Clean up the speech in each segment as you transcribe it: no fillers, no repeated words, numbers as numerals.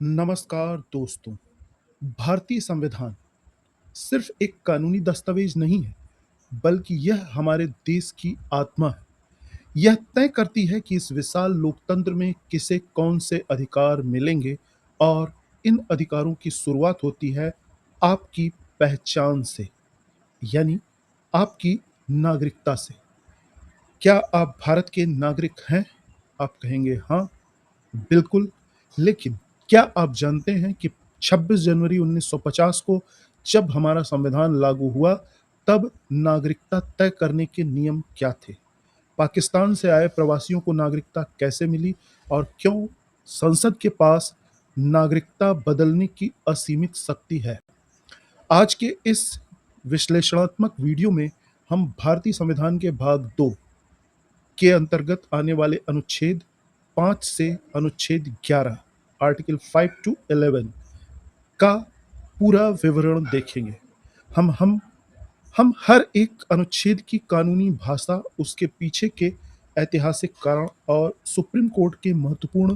नमस्कार दोस्तों। भारतीय संविधान सिर्फ एक कानूनी दस्तावेज नहीं है, बल्कि यह हमारे देश की आत्मा है। यह तय करती है कि इस विशाल लोकतंत्र में किसे कौन से अधिकार मिलेंगे और इन अधिकारों की शुरुआत होती है आपकी पहचान से, यानी आपकी नागरिकता से। क्या आप भारत के नागरिक हैं? आप कहेंगे हाँ, बिल्कुल। लेकिन क्या आप जानते हैं कि 26 जनवरी 1950 को जब हमारा संविधान लागू हुआ, तब नागरिकता तय करने के नियम क्या थे? पाकिस्तान से आए प्रवासियों को नागरिकता कैसे मिली और क्यों संसद के पास नागरिकता बदलने की असीमित शक्ति है? आज के इस विश्लेषणात्मक वीडियो में हम भारतीय संविधान के भाग 2 के अंतर्गत आने वाले अनुच्छेद 5 से अनुच्छेद 11 आर्टिकल 5 टू 11 का पूरा विवरण देखेंगे। हम हम हर एक अनुच्छेद की कानूनी भाषा, उसके पीछे के ऐतिहासिक कारण और सुप्रीम कोर्ट के महत्वपूर्ण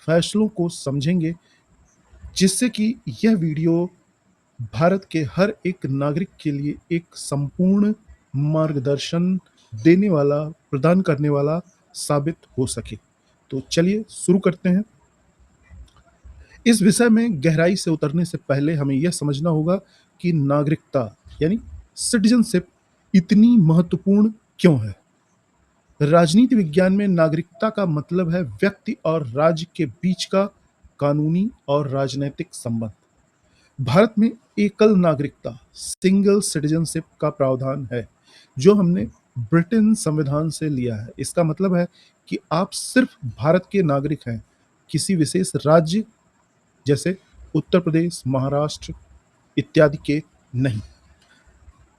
फैसलों को समझेंगे, जिससे कि यह वीडियो भारत के हर एक नागरिक के लिए एक संपूर्ण मार्गदर्शन देने वाला, प्रदान करने वाला साबित हो सके। तो चलिए शुरू करते हैं। इस विषय में गहराई से उतरने से पहले हमें यह समझना होगा कि नागरिकता यानी सिटीजनशिप इतनी महत्वपूर्ण क्यों है। राजनीति विज्ञान में नागरिकता का मतलब है व्यक्ति और राज्य के बीच का कानूनी और राजनैतिक संबंध। भारत में एकल नागरिकता सिंगल सिटीजनशिप का प्रावधान है, जो हमने ब्रिटेन संविधान से लिया है। इसका मतलब है कि आप सिर्फ भारत के नागरिक हैं, किसी विशेष राज्य जैसे उत्तर प्रदेश, महाराष्ट्र इत्यादि के नहीं।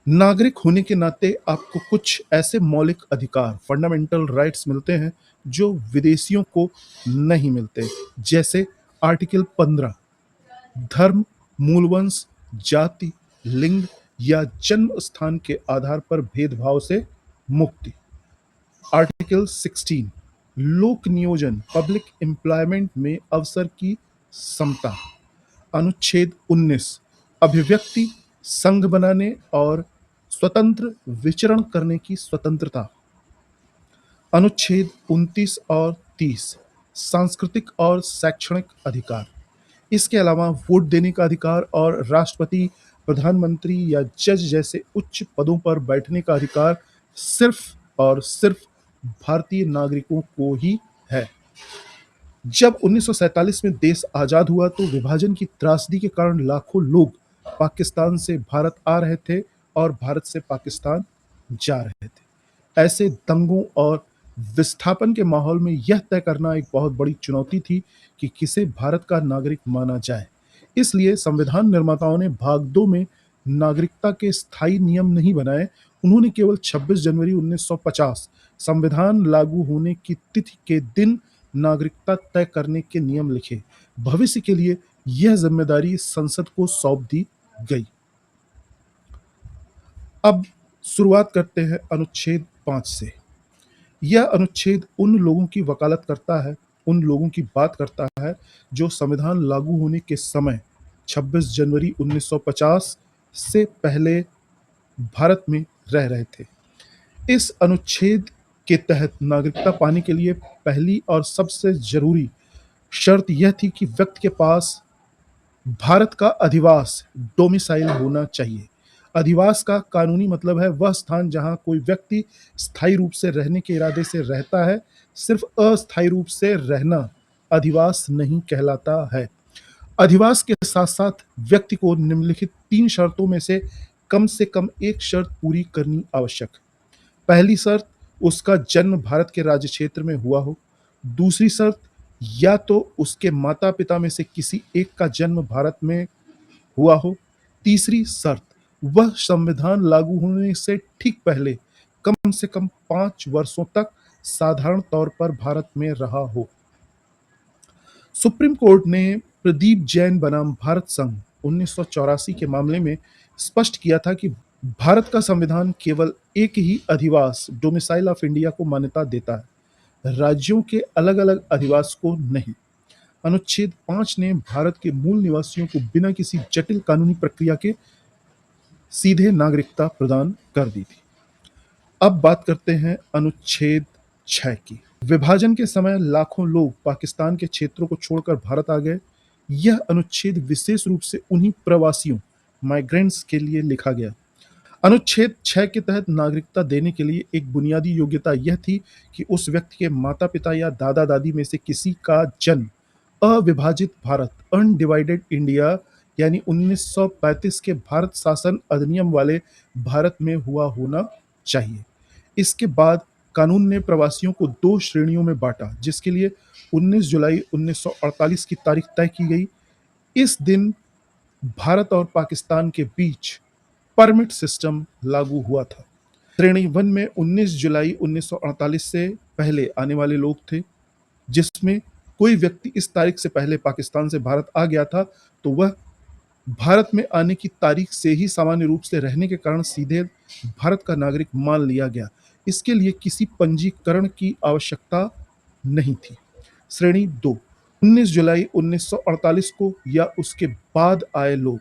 नागरिक होने के नाते आपको कुछ ऐसे मौलिक अधिकार, फंडामेंटल राइट्स मिलते हैं जो विदेशियों को नहीं मिलते। जैसे आर्टिकल 15, धर्म, मूलवंश, जाति, लिंग या जन्म स्थान के आधार पर भेदभाव से मुक्ति। आर्टिकल 16, लोक नियोजन, पब्लिक एम्प्लॉयमेंट में अवसर की समता। अनुच्छेद 19, अभिव्यक्ति, संघ बनाने और स्वतंत्र विचरण करने की स्वतंत्रता। अनुच्छेद 29 और 30, सांस्कृतिक और शैक्षणिक अधिकार। इसके अलावा वोट देने का अधिकार और राष्ट्रपति, प्रधानमंत्री या जज जैसे उच्च पदों पर बैठने का अधिकार सिर्फ और सिर्फ भारतीय नागरिकों को ही है। जब 1947 में देश आजाद हुआ तो विभाजन की त्रासदी के कारण लाखों लोग पाकिस्तान से भारत आ रहे थे और भारत से पाकिस्तान जा रहे थे। ऐसे दंगों और विस्थापन के माहौल में यह तय करना एक बहुत बड़ी चुनौती थी कि किसे भारत का नागरिक माना जाए। इसलिए संविधान निर्माताओं ने भाग 2 में नागरिकता के स्थायी नियम नहीं बनाए। उन्होंने केवल 26 जनवरी 1950 संविधान लागू होने की तिथि के दिन नागरिकता तय करने के नियम लिखे। भविष्य के लिए यह जिम्मेदारी संसद को सौंप दी गई। अब शुरुआत करते हैं अनुच्छेद 5 से। यह अनुच्छेद उन लोगों की वकालत करता है, उन लोगों की बात करता है जो संविधान लागू होने के समय 26 जनवरी 1950 से पहले भारत में रह रहे थे। इस अनुच्छेद के तहत नागरिकता पाने के लिए पहली और सबसे जरूरी शर्त यह थी कि व्यक्ति के पास भारत का अधिवास, डोमिसाइल होना चाहिए। अधिवास का कानूनी मतलब है वह स्थान जहां कोई व्यक्ति स्थायी रूप से रहने के इरादे से रहता है। सिर्फ अस्थायी रूप से रहना अधिवास नहीं कहलाता है। अधिवास के साथ साथ व्यक्ति को निम्नलिखित 3 शर्तों में से कम एक शर्त पूरी करनी आवश्यक। पहली शर्त, उसका जन्म भारत के राज्य क्षेत्र में हुआ हो। दूसरी शर्त, या तो उसके माता पिता में से किसी एक का जन्म भारत में हुआ हो। तीसरी शर्त, वह संविधान लागू होने से ठीक पहले कम से कम 5 वर्षों तक साधारण तौर पर भारत में रहा हो। सुप्रीम कोर्ट ने प्रदीप जैन बनाम भारत संघ 1984 के मामले में स्पष्ट किया था कि भारत का संविधान केवल एक ही अधिवास, डोमिसाइल ऑफ इंडिया को मान्यता देता है, राज्यों के अलग अलग अधिवास को नहीं। अनुच्छेद 5 ने भारत के मूल निवासियों को बिना किसी जटिल कानूनी प्रक्रिया के सीधे नागरिकता प्रदान कर दी थी। अब बात करते हैं अनुच्छेद 6 की। विभाजन के समय लाखों लोग पाकिस्तान के क्षेत्रों को छोड़कर भारत आ गए। यह अनुच्छेद विशेष रूप से उन्हीं प्रवासियों माइग्रेंट्स के लिए लिखा गया। अनुच्छेद 6 के तहत नागरिकता देने के लिए एक बुनियादी योग्यता यह थी कि उस व्यक्ति के माता-पिता या दादा-दादी में से किसी का जन्म अविभाजित भारत अनडिवाइडेड इंडिया यानी 1935 के भारत शासन अधिनियम वाले भारत में हुआ होना चाहिए। इसके बाद कानून ने प्रवासियों को 2 श्रेणियों में बांटा, जिसके लिए 19 जुलाई 1948 की तारीख तय की गई। इस दिन भारत और पाकिस्तान के बीच परमिट सिस्टम लागू हुआ था। श्रेणी 1 में 19 जुलाई 1948 से पहले आने वाले लोग थे, जिसमें कोई व्यक्ति इस तारीख से पहले पाकिस्तान से भारत आ गया था तो वह भारत में आने की तारीख से ही सामान्य रूप से रहने के कारण सीधे भारत का नागरिक मान लिया गया। इसके लिए किसी पंजीकरण की आवश्यकता नहीं थी। श्रेणी 2 19 जुलाई 1948 को या उसके बाद आए लोग।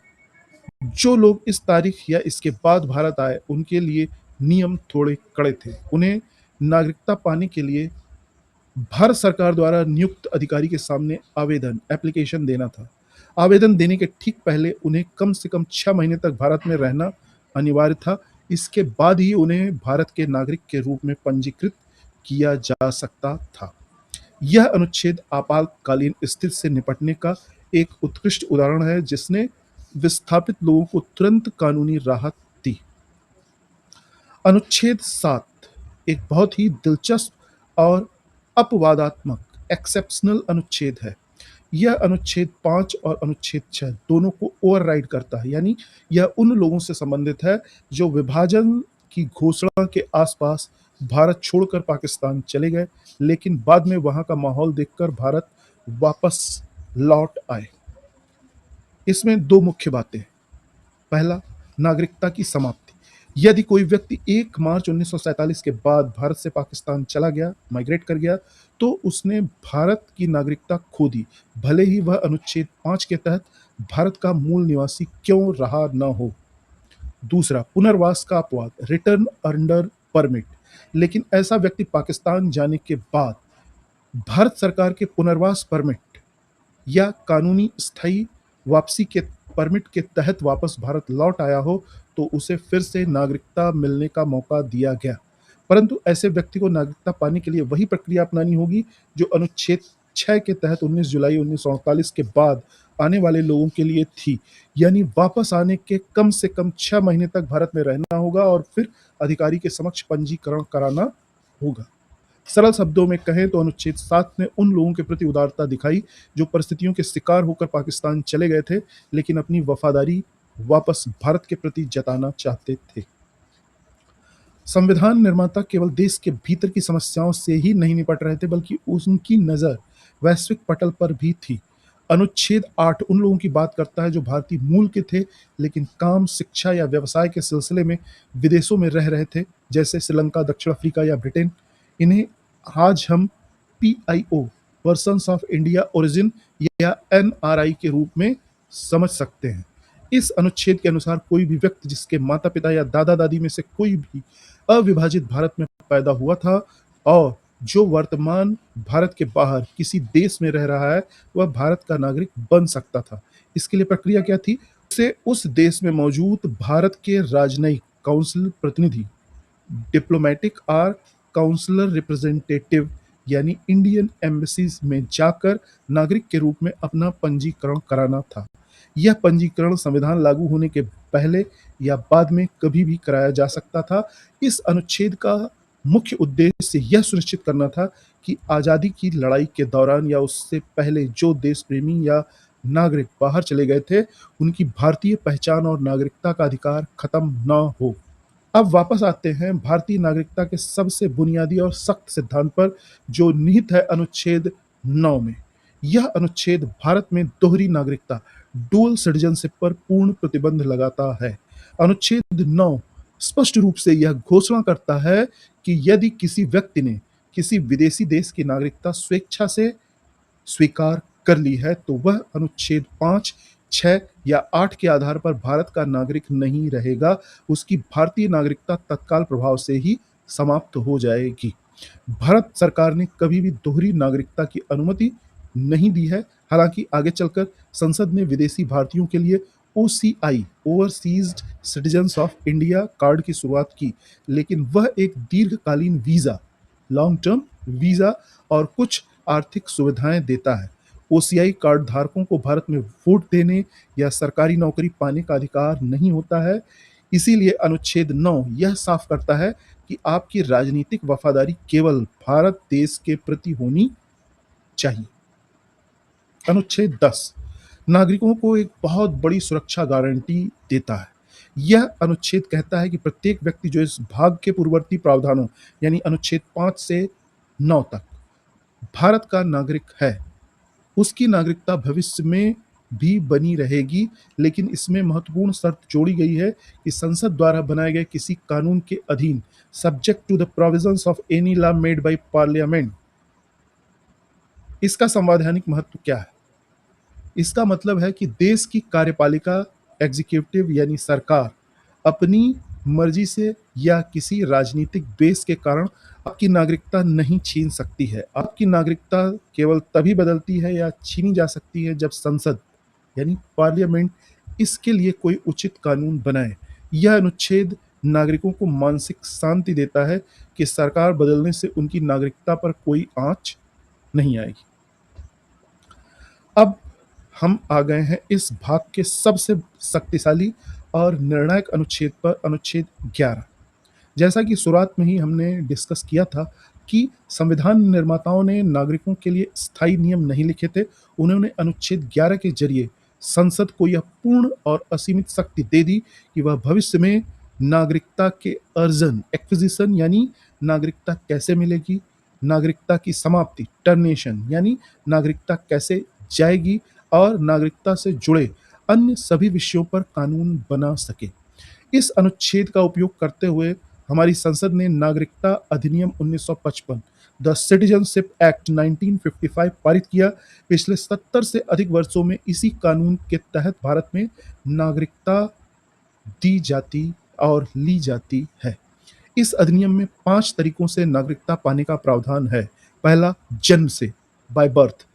जो लोग इस तारीख या इसके बाद भारत आए उनके लिए नियम थोड़े कड़े थे। उन्हें नागरिकता पाने के लिए भारत सरकार द्वारा नियुक्त अधिकारी के सामने एप्लीकेशन देना था। आवेदन देने के ठीक पहले उन्हें कम से कम 6 महीने तक भारत में रहना अनिवार्य था। इसके बाद ही उन्हें भारत के नागरिक के रूप में पंजीकृत किया जा सकता था। यह अनुच्छेद आपातकालीन स्थिति से निपटने का एक उत्कृष्ट उदाहरण है, जिसने विस्थापित लोगों को तुरंत कानूनी राहत दी। अनुच्छेद 7 एक बहुत ही दिलचस्प और अपवादात्मक एक्सेप्शनल अनुच्छेद है। यह अनुच्छेद 5 और अनुच्छेद 6 दोनों को ओवरराइड करता है, यानी यह उन लोगों से संबंधित है जो विभाजन की घोषणा के आसपास भारत छोड़कर पाकिस्तान चले गए, लेकिन बाद में वहां का माहौल देखकर भारत वापस लौट आए। इसमें 2 मुख्य बातें हैं। पहला, नागरिकता की समाप्ति। यदि कोई व्यक्ति 1 मार्च 1947 के बाद भारत से पाकिस्तान चला गया, माइग्रेट कर गया, तो उसने भारत की नागरिकता खो दी, भले ही वह अनुच्छेद 5 के तहत भारत का मूल निवासी क्यों रहा न हो। दूसरा, पुनर्वास का अपवाद, रिटर्न अंडर परमिट। लेकिन ऐसा व्यक्ति पाकिस्तान जाने के बाद भारत सरकार के पुनर्वास परमिट या कानूनी स्थायी वापसी के परमिट के तहत वापस भारत लौट आया हो तो उसे फिर से नागरिकता मिलने का मौका दिया गया। परंतु ऐसे व्यक्ति को नागरिकता पाने के लिए वही प्रक्रिया अपनानी होगी जो अनुच्छेद 6 के तहत 19 जुलाई 1948 के बाद आने वाले लोगों के लिए थी, यानी वापस आने के कम से कम 6 महीने तक भारत में रहना होगा और फिर अधिकारी के समक्ष पंजीकरण कराना होगा। सरल शब्दों में कहें तो अनुच्छेद 7 ने उन लोगों के प्रति उदारता दिखाई जो परिस्थितियों के शिकार होकर पाकिस्तान चले गए थे, लेकिन अपनी वफादारी वापस भारत के प्रति जताना चाहते थे। संविधान निर्माता केवल देश के भीतर की समस्याओं से ही नहीं निपट रहे थे, बल्कि उनकी नजर वैश्विक पटल पर भी थी। अनुच्छेद 8 उन लोगों की बात करता है जो भारतीय मूल के थे, लेकिन काम, शिक्षा या व्यवसाय के सिलसिले में विदेशों में रह रहे थे, जैसे श्रीलंका, दक्षिण अफ्रीका या ब्रिटेन। इन्हें आज हम PIO persons of India origin या NRI के रूप में समझ सकते हैं। इस अनुच्छेद के अनुसार कोई भी व्यक्ति जिसके माता पिता या दादा दादी में से कोई भी अविभाजित भारत में पैदा हुआ था और जो वर्तमान भारत के बाहर किसी देश में रह रहा है, वह भारत का नागरिक बन सकता था। इसके लिए प्रक्रिया क्या थी? उसे उस देश में मौजूद भारत के राजनयिक काउंसिल प्रतिनिधि, डिप्लोमेटिक और काउंसलर रिप्रेजेंटेटिव यानी इंडियन एम्बेसीज में जाकर नागरिक के रूप में अपना पंजीकरण कराना था। यह पंजीकरण संविधान लागू होने के पहले या बाद में कभी भी कराया जा सकता था। इस अनुच्छेद का मुख्य उद्देश्य यह सुनिश्चित करना था कि आज़ादी की लड़ाई के दौरान या उससे पहले जो देश प्रेमी या नागरिक बाहर चले गए थे, उनकी भारतीय पहचान और नागरिकता का अधिकार खत्म न हो। अब वापस आते हैं भारतीय नागरिकता के सबसे बुनियादी और सख्त सिद्धांत पर, जो निहित है अनुच्छेद 9 में। यह अनुच्छेद भारत में दोहरी नागरिकता, डुअल सिटीजनशिप पर पूर्ण प्रतिबंध लगाता है। अनुच्छेद 9 स्पष्ट रूप से यह घोषणा करता है कि यदि किसी व्यक्ति ने किसी विदेशी देश की नागरिकता स्वेच्छा से स्वीकार कर ली है तो वह अनुच्छेद 5, 6 या 8 के आधार पर भारत का नागरिक नहीं रहेगा, उसकी भारतीय नागरिकता तत्काल प्रभाव से ही समाप्त हो जाएगी। भारत सरकार ने कभी भी दोहरी नागरिकता की अनुमति नहीं दी है। हालांकि आगे चलकर संसद ने विदेशी भारतीयों के लिए OCI overseas citizens of India card की शुरुआत की, लेकिन वह एक दीर्घकालीन वीजा, लॉन्ग टर्म वीजा और कुछ आर्थिक सुविधाएं देता है। ओसीआई कार्ड धारकों को भारत में वोट देने या सरकारी नौकरी पाने का अधिकार नहीं होता है। इसीलिए अनुच्छेद 9 यह साफ करता है कि आपकी राजनीतिक वफादारी केवल भारत देश के प्रति होनी चाहिए। अनुच्छेद 10 नागरिकों को एक बहुत बड़ी सुरक्षा गारंटी देता है। यह अनुच्छेद कहता है कि प्रत्येक व्यक्ति जो इस भाग के पूर्ववर्ती प्रावधानों यानी अनुच्छेद 5 से 9 तक भारत का नागरिक है, उसकी नागरिकता भविष्य में भी बनी रहेगी, लेकिन इसमें महत्वपूर्ण शर्त जोड़ी गई है कि संसद द्वारा बनाए गए किसी कानून के अधीन, subject to the provisions of any law made by parliament. इसका संवैधानिक महत्व क्या है? इसका मतलब है कि देश की कार्यपालिका एग्जीक्यूटिव यानी सरकार अपनी मर्जी से या किसी राजनीतिक बेस के कारण आपकी नागरिकता नहीं छीन सकती है। आपकी नागरिकता केवल तभी बदलती है या छीनी जा सकती है जब संसद यानी पार्लियामेंट इसके लिए कोई उचित कानून बनाए। यह अनुच्छेद नागरिकों को मानसिक शांति देता है कि सरकार बदलने से उनकी नागरिकता पर कोई आंच नहीं आएगी। अब हम आ गए हैं इस भाग के सबसे शक्तिशाली और निर्णायक अनुच्छेद पर, अनुच्छेद 11। जैसा कि शुरुआत में ही हमने डिस्कस किया था कि संविधान निर्माताओं ने नागरिकों के लिए स्थायी नियम नहीं लिखे थे, उन्होंने अनुच्छेद 11 के जरिए संसद को यह पूर्ण और असीमित शक्ति दे दी कि वह भविष्य में नागरिकता के अर्जन एक्विजिशन यानी नागरिकता कैसे मिलेगी, नागरिकता की समाप्ति टर्मिनेशन यानी नागरिकता कैसे जाएगी और नागरिकता से जुड़े अन्य सभी विषयों पर कानून बना सके। इस अनुच्छेद का उपयोग करते हुए हमारी संसद ने नागरिकता अधिनियम 1955 द सिटीजनशिप एक्ट 1955 पारित किया। पिछले 70 से अधिक वर्षों में इसी कानून के तहत भारत में नागरिकता दी जाती और ली जाती है। इस अधिनियम में 5 तरीकों से नागरिकता पाने का प्रावधान है। पहला, जन्म से, बाय बर्थ।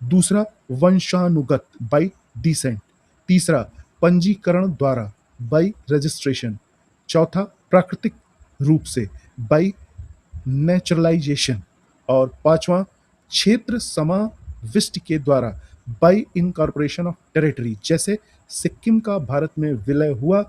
दूसरा, वंशानुगत, बाय डिसेंट। तीसरा, पंजीकरण द्वारा, बाय रजिस्ट्रेशन। चौथा, प्राकृतिक रूप से, बाय नेचुरलाइजेशन। और पांचवा, क्षेत्र समाविष्टि के द्वारा, बाय इनकॉर्पोरेशन ऑफ टेरिटरी। जैसे सिक्किम का भारत में विलय हुआ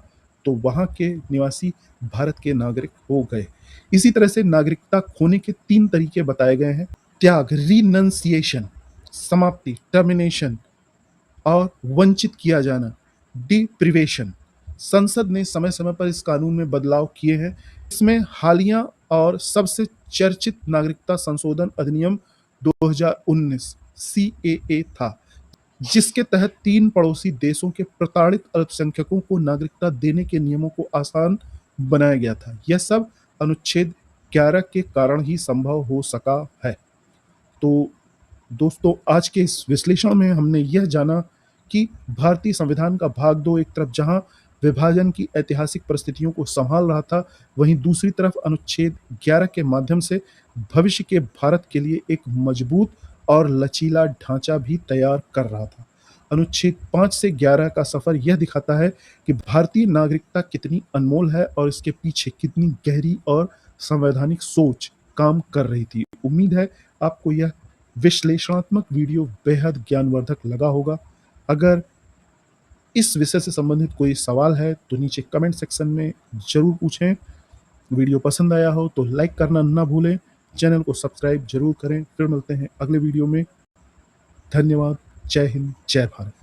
तो वहां के निवासी भारत के नागरिक हो गए। इसी तरह से नागरिकता खोने के 3 तरीके बताए गए हैं। त्याग, रिनंसिएशन, समाप्ति, टर्मिनेशन, और वंचित किया जाना, डिप्रिवेशन। संसद ने समय समय पर इस कानून में बदलाव किए हैं। इसमें हालिया और सबसे चर्चित नागरिकता संशोधन अधिनियम 2019 CAA था, जिसके तहत 3 पड़ोसी देशों के प्रताड़ित अल्पसंख्यकों को नागरिकता देने के नियमों को आसान बनाया गया था। यह सब अनुच्छेद 11 के कारण ही संभव हो सका है। तो दोस्तों, आज के इस विश्लेषण में हमने यह जाना कि भारतीय संविधान का भाग 2 एक तरफ जहां विभाजन की ऐतिहासिक परिस्थितियों को संभाल रहा था, वहीं दूसरी तरफ अनुच्छेद 11 के माध्यम से भविष्य के भारत के लिए एक मजबूत और लचीला ढांचा भी तैयार कर रहा था। अनुच्छेद 5 से 11 का सफर यह दिखाता है कि भारतीय नागरिकता कितनी अनमोल है और इसके पीछे कितनी गहरी और संवैधानिक सोच काम कर रही थी। उम्मीद है आपको यह विश्लेषणात्मक वीडियो बेहद ज्ञानवर्धक लगा होगा। अगर इस विषय से संबंधित कोई सवाल है तो नीचे कमेंट सेक्शन में जरूर पूछें। वीडियो पसंद आया हो तो लाइक करना ना भूलें, चैनल को सब्सक्राइब जरूर करें। फिर मिलते हैं अगले वीडियो में। धन्यवाद। जय हिंद, जय भारत।